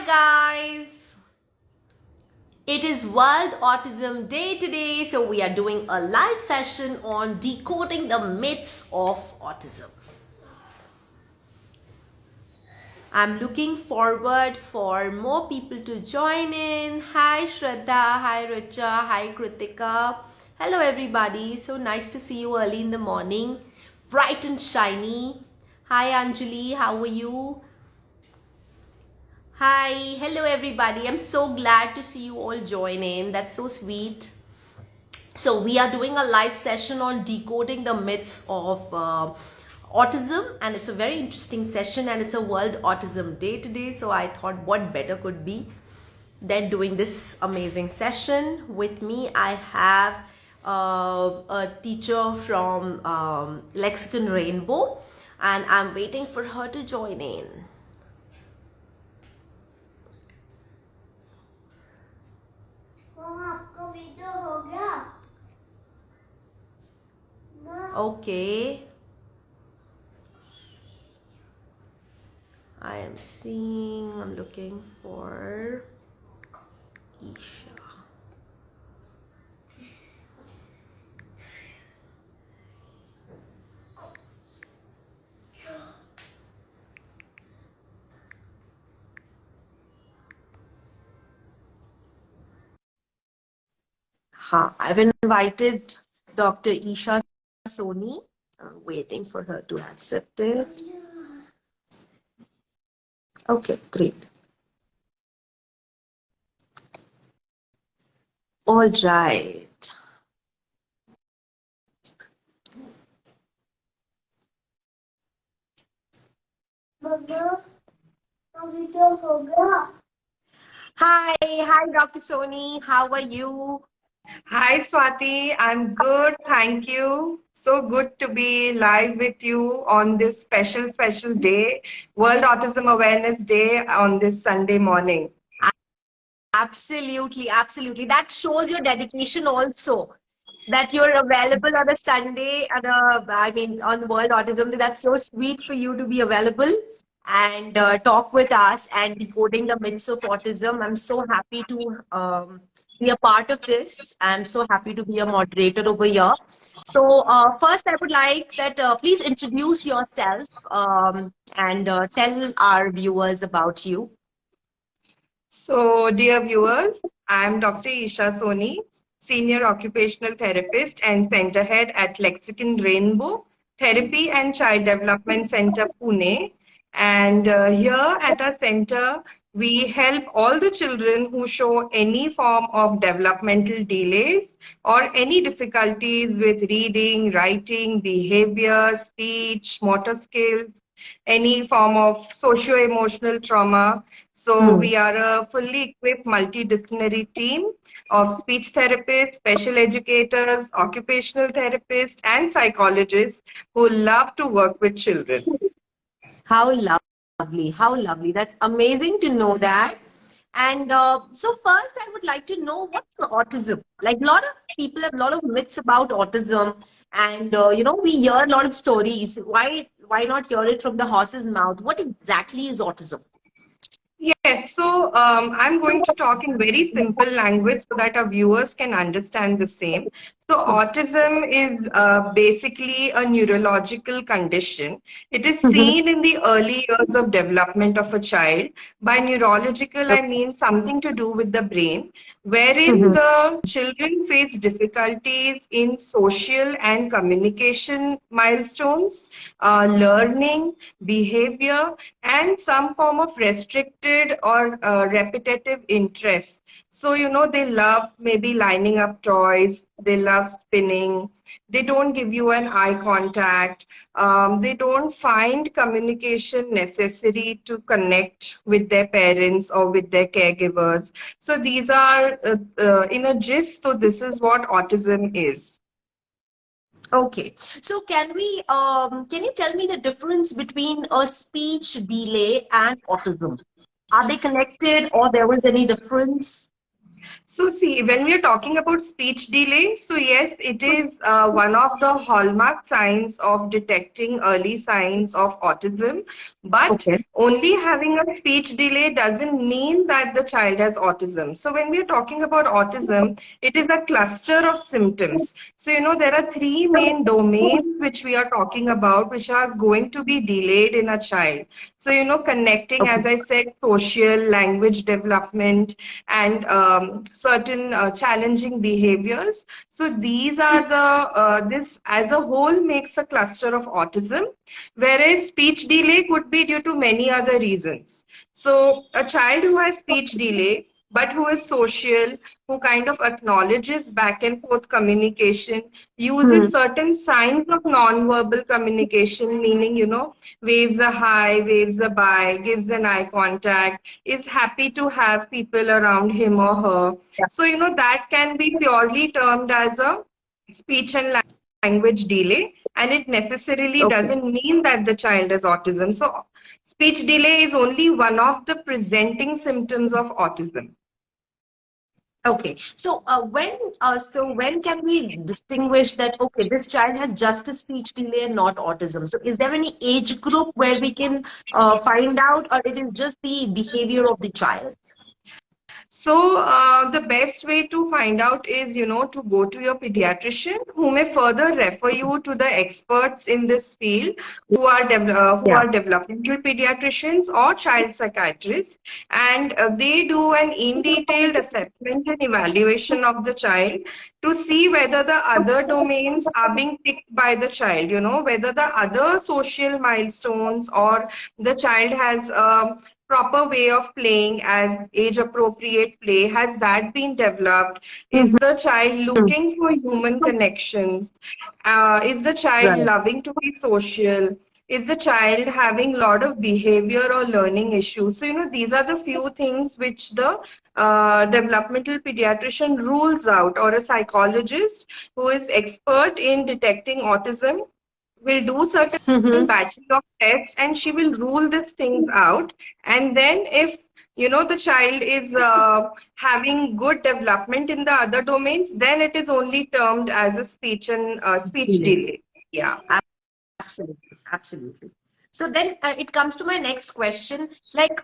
guys, it is World Autism Day today, so we are doing a live session on decoding the myths of autism. I'm looking forward for more people to join in. Hi Shraddha, hi Richa, hi Kritika. Hello everybody, so nice to see you early in the morning, bright and shiny. Hi Anjali, how are you? Hi, hello everybody. I'm so glad to see you all join in. That's so sweet. So we are doing a live session on decoding the myths of autism, and it's a very interesting session, and it's a World Autism Day today. So I thought what better could be than doing this amazing session. With me I have a teacher from Lexicon Rainbow, and I'm waiting for her to join in. Okay, I am seeing, I'm looking for Isha. I've invited Dr. Isha Soni. I'm waiting for her to accept it. Okay, great. All right. Hi, Dr. Soni. How are you? Hi Swati, I'm good, thank you. So good to be live with you on this special day, World Autism Awareness Day on this Sunday morning. Absolutely, absolutely. That shows your dedication also. That you're available on a Sunday and on World Autism Day. That's so sweet for you to be available and talk with us and decoding the myths of autism. I'm so happy to be a part of this. I'm so happy to be a moderator over here. So first, I would like that please introduce yourself and tell our viewers about you. So, dear viewers, I'm Dr. Isha Soni, Senior Occupational Therapist and Center Head at Lexicon Rainbow Therapy and Child Development Center, Pune. And here at our center, we help all the children who show any form of developmental delays or any difficulties with reading, writing, behavior, speech, motor skills, any form of socio-emotional trauma. So Hmm. we are a fully equipped multidisciplinary team of speech therapists, special educators, occupational therapists, and psychologists who love to work with children. How lovely, how lovely. That's amazing to know that. And so first I would like to know what's autism? Like a lot of people have a lot of myths about autism, and we hear a lot of stories. Why not hear it from the horse's mouth? What exactly is autism? Yes, so I'm going to talk in very simple language so that our viewers can understand the same. So, autism is basically a neurological condition. It is seen in the early years of development of a child. By neurological, I mean something to do with the brain, wherein the children face difficulties in social and communication milestones, learning, behavior, and some form of restricted or repetitive interest. So, they love maybe lining up toys, they love spinning, they don't give you an eye contact, they don't find communication necessary to connect with their parents or with their caregivers. So, these are, in a gist, so this is what autism is. Okay. So can you tell me the difference between a speech delay and autism? Are they connected or there was any difference? So see, when we are talking about speech delay, so yes, it is one of the hallmark signs of detecting early signs of autism. But Okay. only having a speech delay doesn't mean that the child has autism. So when we are talking about autism, it is a cluster of symptoms. So there are three main domains which we are talking about, which are going to be delayed in a child. So connecting, Okay. as I said, social, language development, and certain challenging behaviors. So these are this as a whole makes a cluster of autism, whereas speech delay could be due to many other reasons. So a child who has speech delay but who is social, who kind of acknowledges back and forth communication, uses Hmm. certain signs of non-verbal communication, meaning, waves a hi, waves a bye, gives an eye contact, is happy to have people around him or her. Yeah. So, that can be purely termed as a speech and language delay, and it necessarily Okay. doesn't mean that the child has autism. So, speech delay is only one of the presenting symptoms of autism. Okay. So when can we distinguish that okay, this child has just a speech delay and not autism? So is there any age group where we can find out, or it is just the behavior of the child? So, the best way to find out is, to go to your pediatrician, who may further refer you to the experts in this field, who Yeah. are developmental pediatricians or child psychiatrists, and they do an in-detailed assessment and evaluation of the child to see whether the other domains are being ticked by the child. Whether the other social milestones or the child has proper way of playing as age appropriate play, has that been developed? Is Mhm. the child looking for human connections? Is the child Right. loving to be social? Is the child having a lot of behavior or learning issues? So these are the few things which the developmental pediatrician rules out, or a psychologist who is expert in detecting autism will do certain Mhm. batches of tests, and she will rule these things out. And then if the child is having good development in the other domains, then it is only termed as a speech delay. Yeah. Absolutely, absolutely. So then it comes to my next question. Like,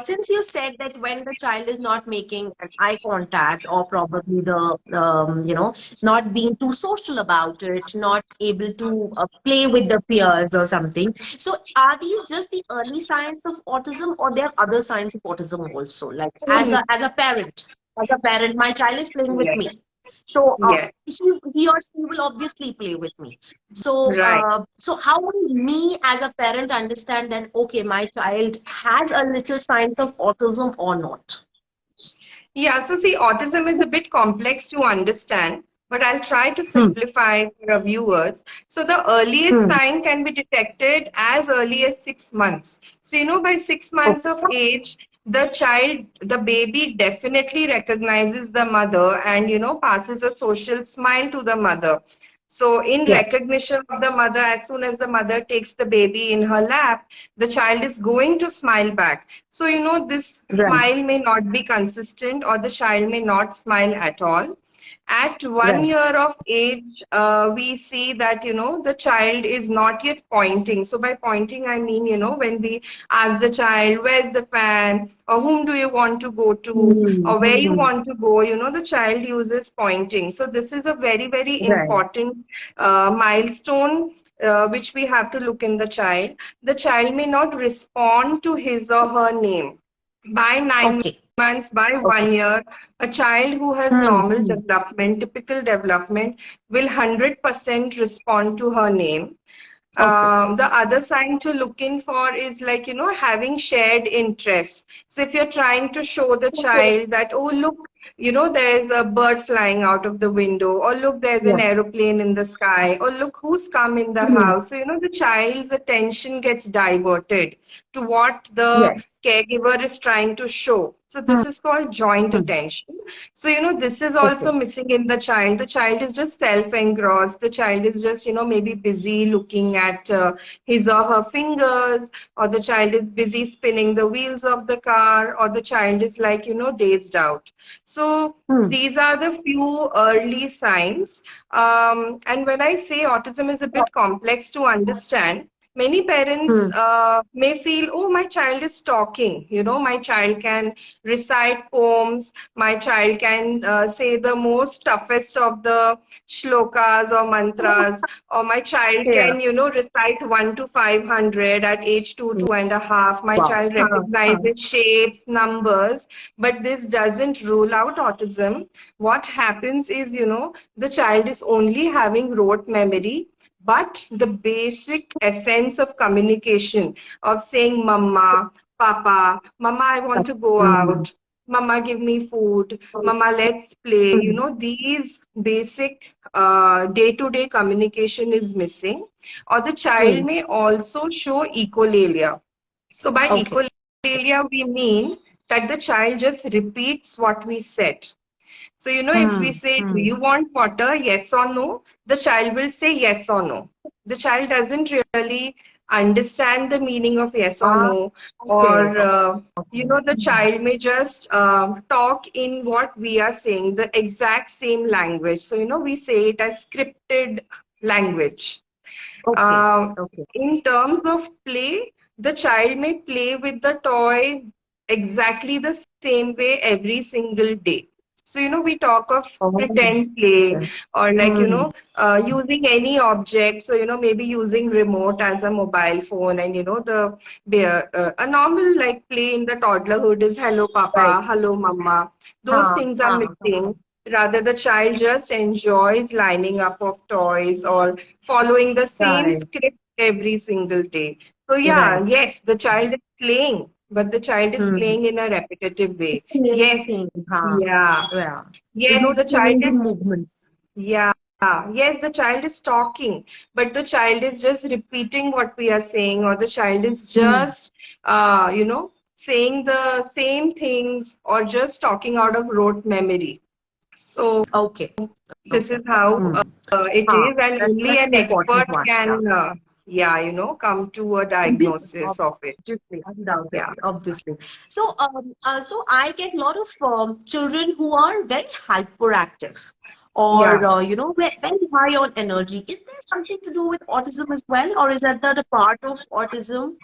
since you said that when the child is not making an eye contact, or probably not being too social about it, not able to play with the peers or something. So are these just the early signs of autism, or there are other signs of autism also? Like Mm, as a parent, my child is playing with yes, me. So yes, he or she will obviously play with me. So, right. so how will me as a parent understand that okay, my child has a little signs of autism or not? Yeah, so see, autism is a bit complex to understand, but I'll try to Hmm. simplify for our viewers. So the earliest Hmm. sign can be detected as early as 6 months. So, by 6 months Okay. of age, the baby definitely recognizes the mother and, passes a social smile to the mother. So, in Yes. recognition of the mother, as soon as the mother takes the baby in her lap, the child is going to smile back. So, this Right. smile may not be consistent, or the child may not smile at all. At one Right. year of age, we see that, the child is not yet pointing. So by pointing, I mean, when we ask the child, where's the fan? Or whom do you want to go to? Hmm. Or where you Hmm. want to go? The child uses pointing. So this is a very, very Right. important milestone which we have to look in the child. The child may not respond to his or her name by nine Okay. months, by Okay. 1 year. A child who has Hmm. normal Hmm. development, typical development, will 100% respond to her name. Okay. The other sign to look in for is, like, having shared interests. So if you're trying to show the Okay. child that, oh, look, there's a bird flying out of the window, or look, there's an Yeah. aeroplane in the sky, or look who's come in the Hmm. house. So, the child's attention gets diverted to what the Yes. caregiver is trying to show. So this is called joint Hmm. attention. So, this is Okay. also missing in the child. The child is just self-engrossed. The child is just, maybe busy looking at his or her fingers, or the child is busy spinning the wheels of the car, or the child is like, dazed out. So Hmm. these are the few early signs. And when I say autism is a bit complex to understand, many parents Hmm. may feel, oh, my child is talking. My child can recite poems. My child can say the most toughest of the shlokas or mantras, or my child Yeah. can, recite 1 to 500 at age 2, 2.5. My Wow. child Huh. recognizes shapes, numbers, but this doesn't rule out autism. What happens is, the child is only having rote memory, but the basic essence of communication, of saying mama, papa, mama, I want to go Hmm. out, mama, give me food, mama, let's play. Hmm. These basic day-to-day communication is missing, or the child Hmm. may also show echolalia. So by Okay. echolalia, we mean that the child just repeats what we said. So, if we Hmm. say, do Hmm. you want water? Yes or no? The child will say yes or no. The child doesn't really understand the meaning of yes or Ah, no, okay. or, Okay. the child may just talk in what we are saying, the exact same language. So, we say it as scripted language. Okay. Um, Okay. in terms of play, the child may play with the toy exactly the same way every single day. So, we talk of Oh, pretend play, okay. or like, Hmm. using any object. So, maybe using remote as a mobile phone, and, a normal like play in the toddlerhood is hello, Right. papa, hello, mama. Those Huh. things are Huh. missing. Rather, the child just enjoys lining up of toys, or following the same Right. script every single day. So Right. yeah, yes, the child is playing, but the child is Hmm. playing in a repetitive The way. same Yes, thing. Huh. yeah, Yeah. There's yes, no the child change is, in movements. yeah, yes, the child is talking, but the child is just repeating what we are saying, or the child is Hmm. just, saying the same things, or just talking out of rote memory. So Okay. this Okay. is how Hmm. it Huh. is, and only That's an the important expert one. Yeah. can, yeah, come to a Obviously, diagnosis of it. obviously, Yeah. undoubtedly, obviously. So I get a lot of children who are very hyperactive, or Yeah. very high on energy. Is there something to do with autism as well, or is that the part of autism,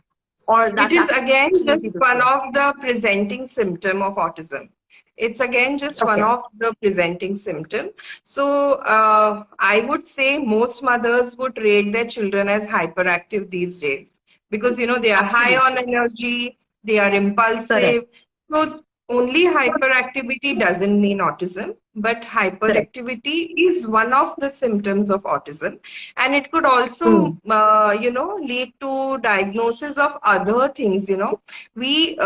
or It that's is again just absolutely one different? of the presenting symptom of autism. It's again just one Okay. of the presenting symptom. So I would say most mothers would rate their children as hyperactive these days, because they are high on Absolutely energy, they are correct. impulsive. So only hyperactivity doesn't mean autism, but Correct. hyperactivity is one of the symptoms of autism, and it could also Hmm. lead to diagnosis of other things. We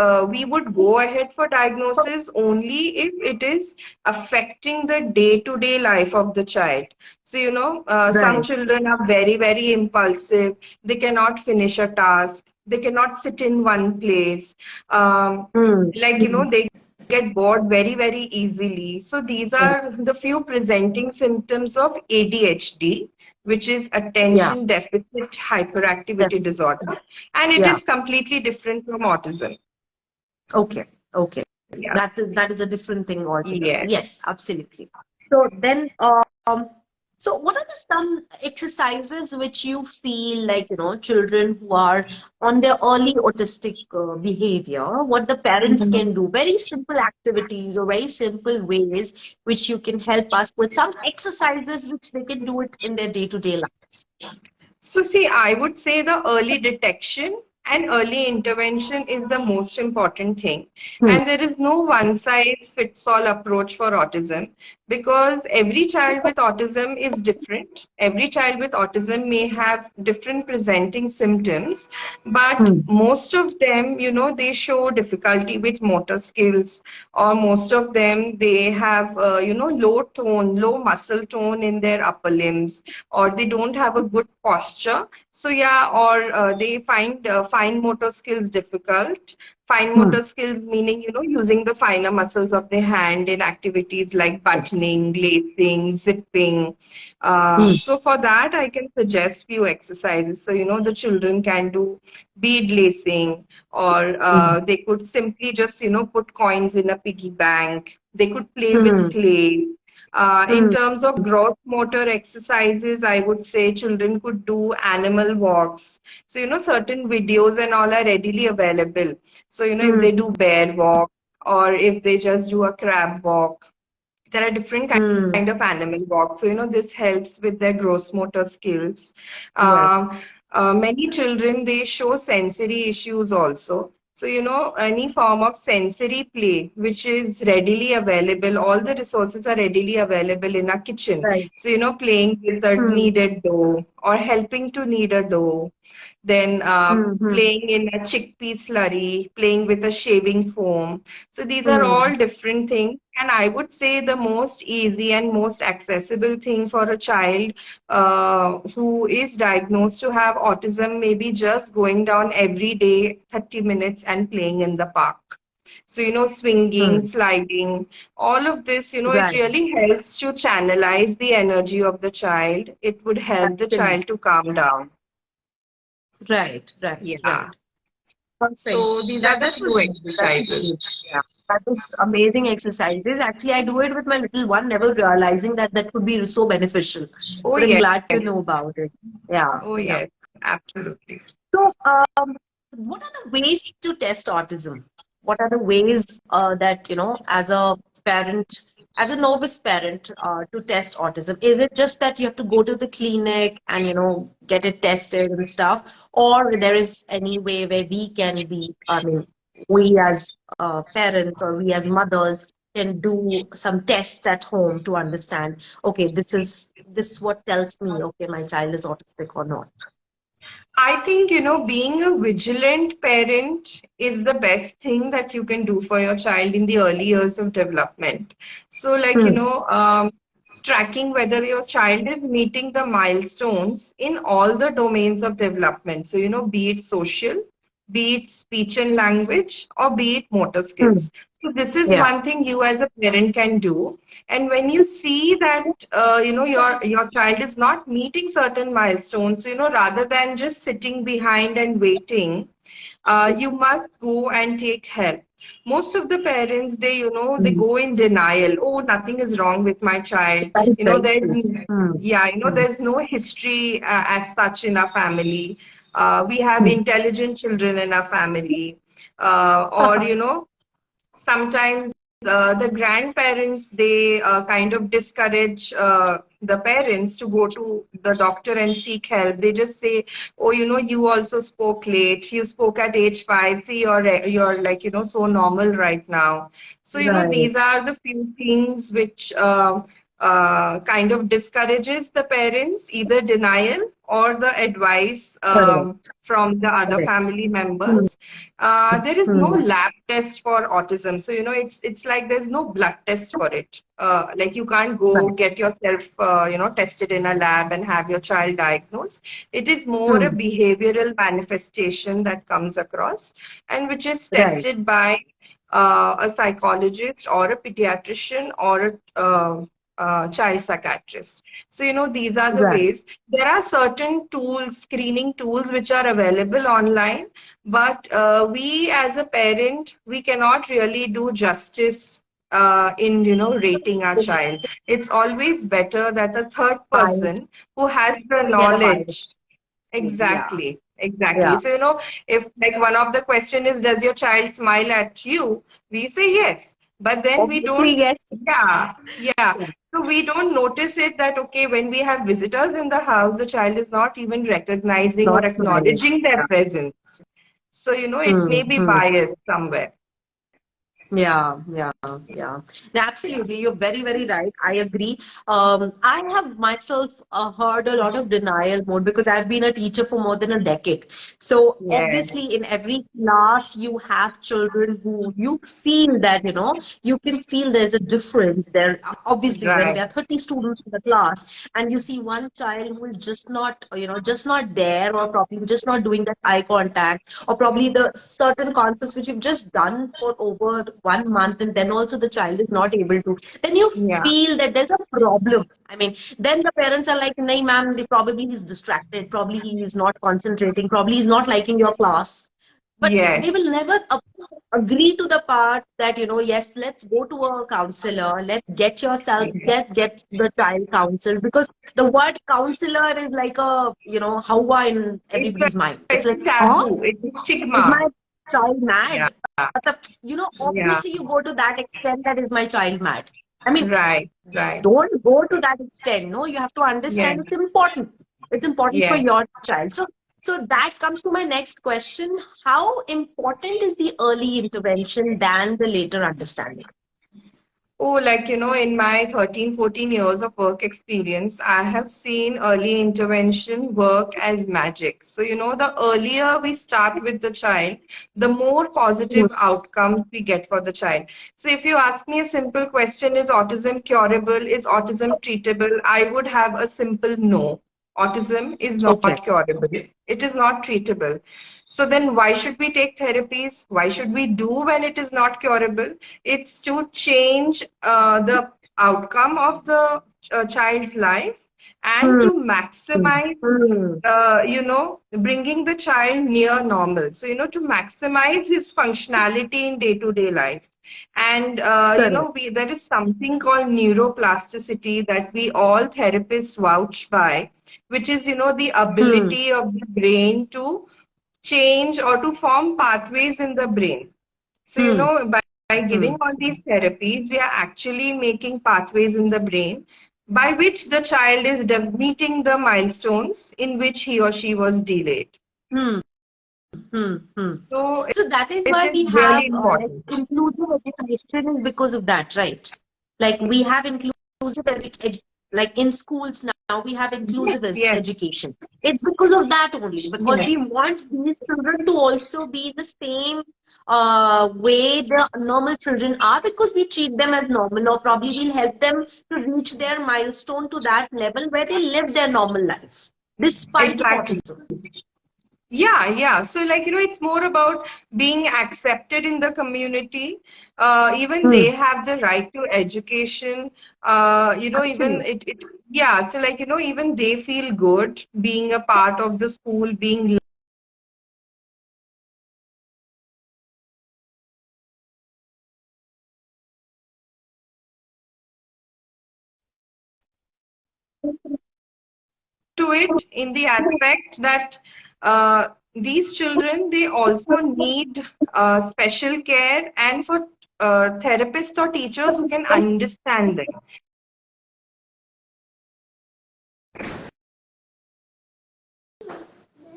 would go ahead for diagnosis only if it is affecting the day to day life of the child. So some Right. children are very very impulsive. They cannot finish a task, they cannot sit in one place. Hmm. Like, Hmm. they get bored very very easily. So these Right. are the few presenting symptoms of ADHD, which is Yeah. attention deficit hyperactivity That's disorder, and it yeah. is completely different from autism. Okay. Okay. Yeah. That is a different thing altogether. Yes. Yes, absolutely. So then, so what are the some exercises which you feel like, children who are on their early autistic behavior, what the parents can do? Very simple activities or very simple ways which you can help us with some exercises which they can do it in their day-to-day life. So, see, I would say the early detection and early intervention is the most important thing. Hmm. And there is no one size fits all approach for autism, because every child with autism is different. Every child with autism may have different presenting symptoms, but Hmm. most of them, they show difficulty with motor skills, or most of them, they have, low tone, low muscle tone in their upper limbs, or they don't have a good posture. So yeah, or they find fine motor skills difficult. Fine Hmm. motor skills meaning, using the finer muscles of the hand in activities like Yes. buttoning, lacing, zipping. Hmm. So for that, I can suggest few exercises. So, the children can do bead lacing, or Hmm. they could simply just, put coins in a piggy bank. They could play with Hmm. clay. In Hmm. terms of gross motor exercises, I would say children could do animal walks. So, certain videos and all are readily available. So, if they Hmm. do bear walk, or if they just do a crab walk, there are different Hmm. kind of animal walks. So, this helps with their gross motor skills. Yes. Many children, they show sensory issues also. So, any form of sensory play, which is readily available, all the resources are readily available in a kitchen. Right. So, playing with a Hmm. kneaded dough or helping to knead a dough, then Hmm. Hmm. playing in a chickpea slurry, playing with a shaving foam. So these are Hmm. all different things. And I would say the most easy and most accessible thing for a child who is diagnosed to have autism may be just going down every day 30 minutes and playing in the park. So, swinging, Hmm. sliding, all of this, it Right. really helps to channelize the energy of the child. It would help the Absolutely. child to calm down. Right. Right. Yeah. Right. Perfect. So these are That the that was few that was exercises. great. Yeah. That was amazing exercises. Actually, I do it with my little one, never realizing that that could be so beneficial. Oh, But I'm yes. glad to know about it. Yeah. Oh, Yeah. yes. Absolutely. So, what are the ways to test autism? What are the ways that, as a parent, as a novice parent, to test autism? Is it just that you have to go to the clinic and, get it tested and stuff? Or there is any way where we can be, I mean, we as parents or we as mothers can do some tests at home to understand, okay, this what tells me, okay, my child is autistic or not. I think, being a vigilant parent is the best thing that you can do for your child in the early years of development. So, like, Hmm. tracking whether your child is meeting the milestones in all the domains of development. So, be it social, be it speech and language, or be it motor Hmm. skills. So, this is Yeah. one thing you as a parent can do. And when you see that your child is not meeting certain milestones, so, rather than just sitting behind and waiting, you must go and take help. Most of the parents, they Mm. go in denial. Oh, nothing is wrong with my child. That is You know, very there's true. Mm. yeah, Mm. there's no history as such in our family. We have Mm. intelligent children in our family, or sometimes the grandparents, they kind of discourage the parents to go to the doctor and seek help. They just say, oh, you also spoke late, you spoke at age 5, see, you're like, so normal right now. So, Right. these are the few things which kind of discourages the parents, either denial or the advice Correct. from the other Correct. family members. Mm. There is no Mm. lab test for autism. So, it's like there's no blood test for it. Like you can't go Right. get yourself, tested in a lab and have your child diagnosed. It is more a Mm. behavioral manifestation that comes across and which is Right. tested by a psychologist or a pediatrician or a child psychiatrist. So, these are the Right. ways. There are certain tools, screening tools, which are available online, but we as a parent, we cannot really do justice in, rating our child. It's always better that a third Bias. person who has the We get a knowledge. bias. Yeah. Exactly, exactly. Yeah. So, if like one of the question is, does your child smile at you? We say yes, but then we Obviously, don't, yes. yeah, yeah. Yeah. So we don't notice it that, okay, when we have visitors in the house, the child is not even recognizing or Not smiling. acknowledging their Yeah. presence. So, it may Mm. be Mm. biased somewhere. Yeah, yeah, yeah. No, absolutely. You're very, very right. I agree. I have myself heard a lot of denial mode because I've been a teacher for more than a decade. So Yeah, obviously, in every class, you have children who you feel that, you can feel there's a difference there. Obviously, when right. there are 30 students in the class and you see one child who is just not, just not there, or probably just not doing that eye contact, or probably the certain concepts which you've just done for over 1 month, and then also the child is not able to, then you Yeah, feel that there's a problem. I mean, then the parents are like, nay ma'am, they probably he's distracted, probably he is not concentrating, probably he's not liking your class. But they yes, will never agree to the part that, yes, let's go to a counselor, let's get yourself, get the child counseled, because the word counselor is like a, Hawa in it's a, everybody's mind. It's it's like, a huh? taboo. It's a Is stigma. my child Yeah, mad? Matlab, yeah, obviously you go to that extent, that is my child mad. I mean, right, right. don't go to that extent. No, you have to Yeah, understand it's important. It's important for yeah. your child. So that comes to my next question. How important is the early intervention than the later understanding? Oh, in my 13, 14 years of work experience, I have seen early intervention work as magic. So, the earlier we start with the child, the more Hmm. positive outcomes we get for the child. So, if you ask me a simple question, is autism curable? Is autism treatable? I would have a simple no. Autism is Okay. not curable. It is not treatable. So then why should we take therapies? Why should we do when it is not curable? It's to change the outcome of the child's life and Hmm. to maximize, Hmm. bringing the child near normal. So, to maximize his functionality in day-to-day life. And, Correct. there is something called neuroplasticity that we all therapists vouch by, which is, the Hmm. ability of the brain to change or to form pathways in the brain. So, Hmm. by Hmm. giving all these therapies, we are actually making pathways in the brain by which the child is meeting the milestones in which he or she was delayed. Hmm. Hmm. Hmm. So, So that is it why is we really have like important. inclusive education is because of that, right? Like we have inclusive like in schools now we have Yes, inclusive yes, education. It's because of that only, because yes, we want these children to also be the same way the normal children are, because we treat them as normal, or probably we'll help them to reach their milestone to that level where they live their normal life despite of exactly. autism. Yeah, yeah. So, it's more about being accepted in the community. Even Hmm. they have the right to education. Even Absolutely. yeah. So, even they feel good being a part of the school, being to it in the aspect that these children, they also need special care and for therapists or teachers who can understand them,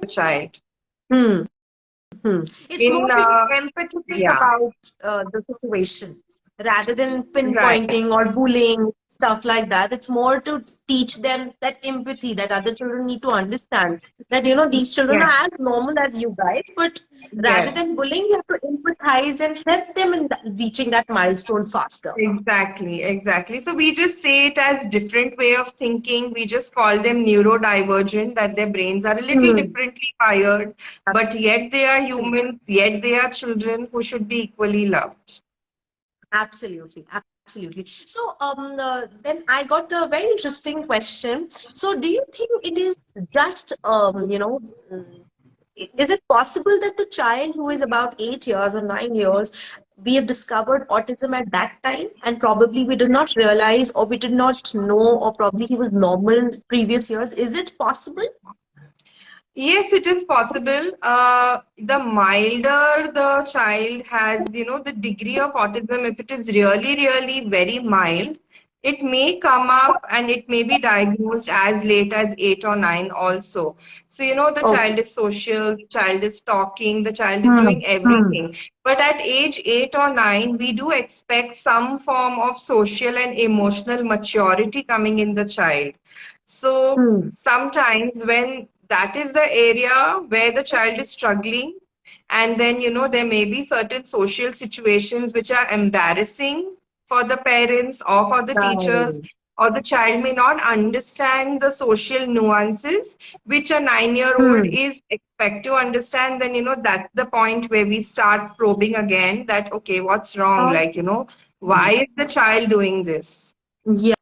the child. Hmm. Hmm. It's In more to be empathetic Yeah, about the situation rather than right. pinpointing or bullying, stuff like that. It's more to teach them that empathy that other children need to understand that, these children Yeah, are as normal as you guys, but rather yes, than bullying, you have to empathize and help them in reaching that milestone faster. exactly, exactly. So we just say it as different way of thinking. We just call them neurodivergent, that their brains are a little Hmm. differently wired, but yet they are Absolutely. humans, yet they are children who should be equally loved. Absolutely, absolutely. So, then I got a very interesting question. So, do you think it is just, is it possible that the child who is about 8 years or 9 years, we have discovered autism at that time, and probably we did not realize, or we did not know, or probably he was normal in previous years? Is it possible? Yes, it is possible. The milder the child has, the degree of autism, if it is really, really very mild, it may come up and it may be diagnosed as late as 8 or 9 also. So, the Okay. child is social, the child is talking, the child is Hmm. doing everything. But at age 8 or 9, we do expect some form of social and emotional maturity coming in the child. So, Hmm. sometimes when that is the area where the child is struggling, and then, there may be certain social situations which are embarrassing for the parents or for the teachers, Right. or the child may not understand the social nuances which a 9-year-old Hmm. is expect to understand. Then, that's the point where we start probing again that, okay, what's wrong? Like, why is the child doing this? Yeah.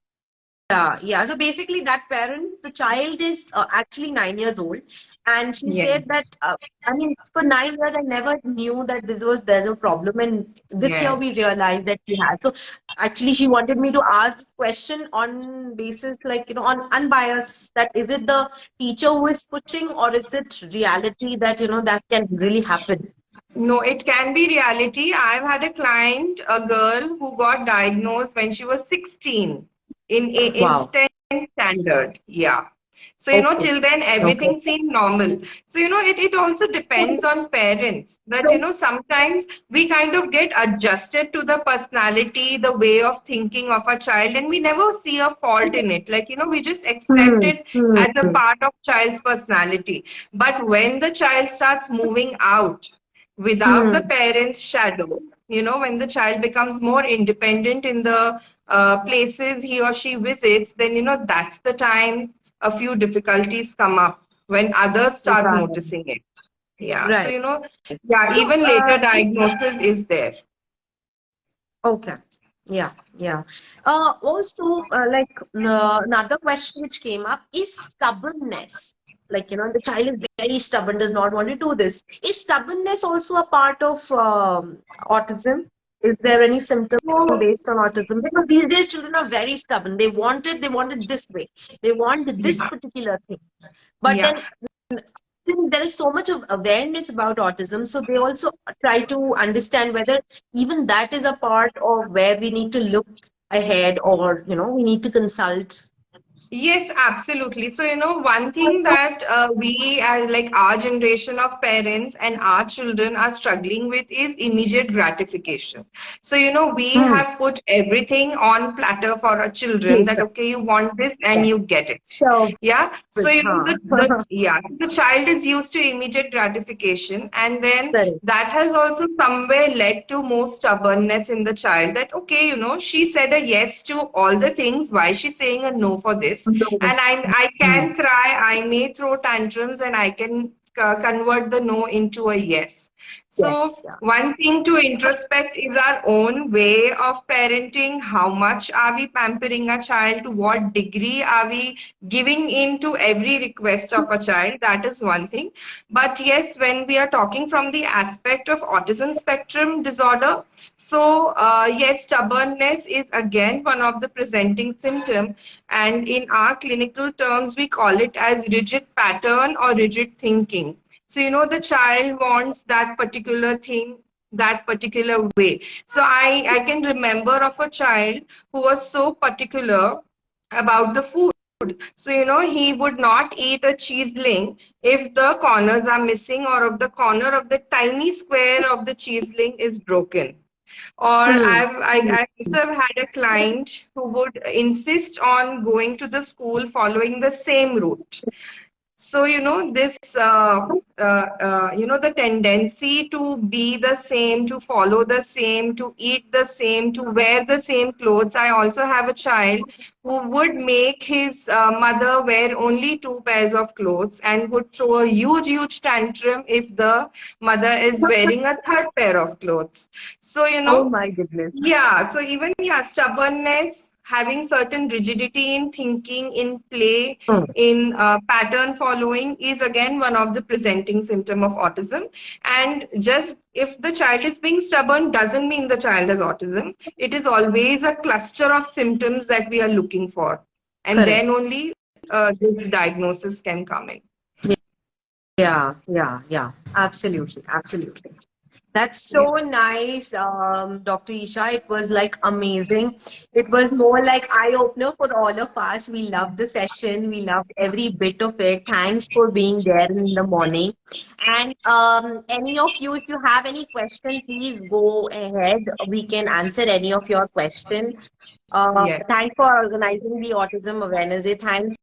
Yeah. So basically, that parent, the child is actually 9 years old, and she Yeah, said that I mean, for 9 years, I never knew that there's a problem, and this year yes. we realized that we had. So actually, she wanted me to ask this question on basis like on unbiased. That is it the teacher who is pushing, or is it reality that that can really happen? No, it can be reality. I've had a client, a girl who got diagnosed when she was 16 in Wow. 10th standard. Yeah. So, Okay. till then Okay. everything seemed normal. So, it also depends on parents that, sometimes we kind of get adjusted to the personality, the way of thinking of a child, and we never see a fault in it. Like, we just accept Hmm. it Hmm. as a part of child's personality. But when the child starts moving out, without the Hmm. parent's shadow, when the child becomes more independent in the places he or she visits, then, that's the time a few difficulties come up when others start Right. noticing it. Yeah. So, Right. yeah, So, even later diagnosis is there. okay. Yeah, yeah. Also, another question which came up is stubbornness. Like, the child is very stubborn, does not want to do this. Is stubbornness also a part of autism? Is there any symptom So, based on autism? Because these days children are very stubborn. They want it this way. They want this yeah. particular thing. But Yeah. then think there is so much of awareness about autism, so they also try to understand whether even that is a part of where we need to look ahead, or we need to consult. Yes, absolutely. So, one thing that we, as like our generation of parents and our children are struggling with is immediate gratification. So, we Hmm. have put everything on platter for our children that, Exactly. okay, you want this and you get it. So Yeah. So, it, huh? the child is used to immediate gratification, and then Correct. that has also somewhere led to more stubbornness in the child that, okay, she said a yes to all the things. Why is she saying a no for this? No. And I Hmm. can cry, I may throw tantrums, and I can convert the no into a yes. So Yes. Yeah. one thing to introspect is our own way of parenting. How much are we pampering a child? To what degree are we giving in to every request of a child? That is one thing. But yes, when we are talking from the aspect of autism spectrum disorder, so yes, stubbornness is again one of the presenting symptom, and in our clinical terms, we call it as rigid pattern or rigid thinking. So, the child wants that particular thing that particular way. So I can remember of a child who was so particular about the food. So, he would not eat a cheeseling if the corners are missing or if the corner of the tiny square of the cheeseling is broken. Or Hmm. I also have had a client who would insist on going to the school following the same route. So, this, the tendency to be the same, to follow the same, to eat the same, to wear the same clothes. I also have a child who would make his mother wear only two pairs of clothes and would throw a huge, huge tantrum if the mother is wearing a third pair of clothes. So, Oh my goodness. yeah, so even, yeah, stubbornness, having certain rigidity in thinking, in play, Hmm. in pattern following is again one of the presenting symptom of autism. And just if the child is being stubborn doesn't mean the child has autism. It is always a cluster of symptoms that we are looking for. And Correct. then only this diagnosis can come in. Yeah. Yeah. Yeah. Absolutely. Absolutely. That's Yeah. so nice, Dr. Isha. It was like amazing. It was more like eye-opener for all of us. We loved the session. We loved every bit of it. Thanks for being there in the morning. And any of you, if you have any question, please go ahead. We can answer any of your question. Yes. Thanks for organizing the Autism Awareness Day. Thanks